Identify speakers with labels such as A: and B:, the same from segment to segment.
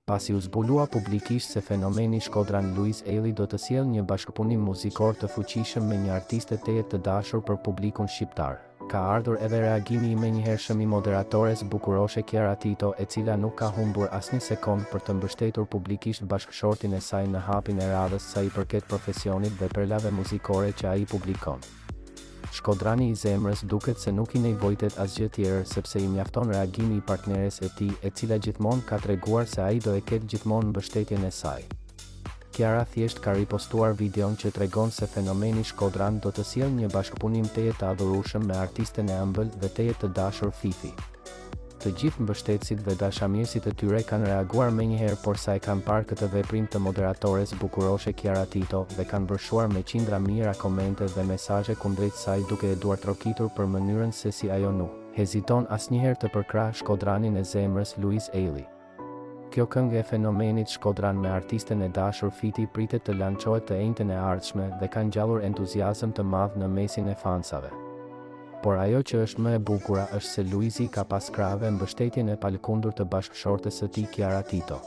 A: Pasi u zbulua publikisht se fenomeni shkodran Luiz Eli do të sjellë një bashkëpunim muzikor të fuqishëm me një artiste tejet të dashur për publikun shqiptar, ka ardhur edhe reagimi i menjëhershëm i moderatores bukuroshe Chiara Tito, e cila nuk ka humbur asnjë sekond për të mbështetur publikisht bashkëshortin e saj në hapin e radhës sa i përket profesionit dhe perlave muzikore që ai publikon. Shkodrani i zemrës duket se nuk i nevojtet asgjë tjetër sepse i mjafton reagimi i partneres e tij, e cila gjithmonë ka treguar se ai do e ketë gjithmonë mbështetjen e saj. Chiara thjesht ka ripostuar videon që tregon se fenomeni shkodran do të sjellë një bashkëpunim teje të adhurueshëm me artisten e ëmbël dhe teje të dashur Fifi. Të gjithë mbështetësit dhe dashamirësit e tyre kanë reaguar menjëherë por sa e kanë parë këtë veprim të moderatores bukuroshe Chiara Tito dhe kanë vërshuar me qindra mijëra komente dhe mesazhe kundrejt saj, duke e duartrokitur për mënyrën se si ajo nuk heziton asnjëherë të përkrahë shkodranin e zemrës Luiz Eli. Kjo këngë e fenomenit shkodran me artisten e dashur Fiti pritet të lançohet të enjtën e ardhshme dhe ka ngjallur entuziazëm të madh në mesin e fansave. Por ajo që është më e bukura është se Luizi ka pas krahave mbështetjen e palëkundur të bashkëshortes së tij Chiara Tito.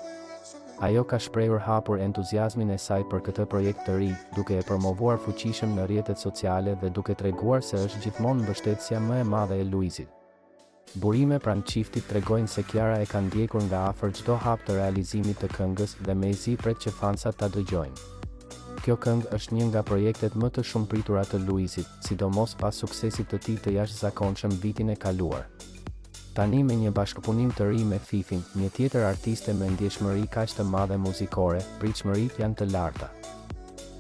A: Ajo ka shprehur hapur entuziazmin e saj për këtë projekt të ri, duke e promovuar fuqishëm në rrjetet sociale dhe duke treguar se është gjithmonë mbështetësja më e madhe e Luizit. Burime pranë çiftit tregojnë se Chiara e ka ndjekur nga afër çdo hap të realizimit të këngës dhe mezi pret që fansat ta dëgjojnë. Kjo këngë është një nga projektet më të shumëpritura të Luizit, sidomos pas suksesit të tij të jashtëzakonshëm vitin e kaluar. Tani me një bashkëpunim të ri me Fifin, një tjetër artiste me ndjeshmëri kaq të madhe muzikore, pritshmëritë janë të larta.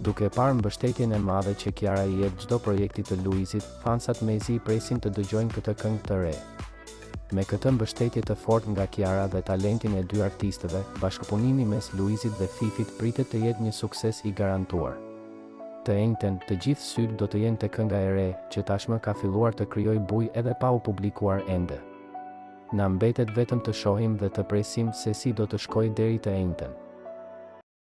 A: Duke parë mbështetjen e madhe që Chiara i jep çdo projekti të Luizit, fansat mezi presin të dëgjojnë këtë këngë të re. Me këtë mbështetje të fortë nga Chiara dhe talentin e dy artistëve, bashkëpunimi mes Luizit dhe Fifit pritet të jetë një sukses i garantuar. Të njëjtën, të gjithë sytë do të jenë te kënga e re, që tashmë ka filluar të krijojë bujë edhe pa u publikuar ende. Na mbetet vetëm të shohim dhe të presim se si do të shkojë deri të njëjtën.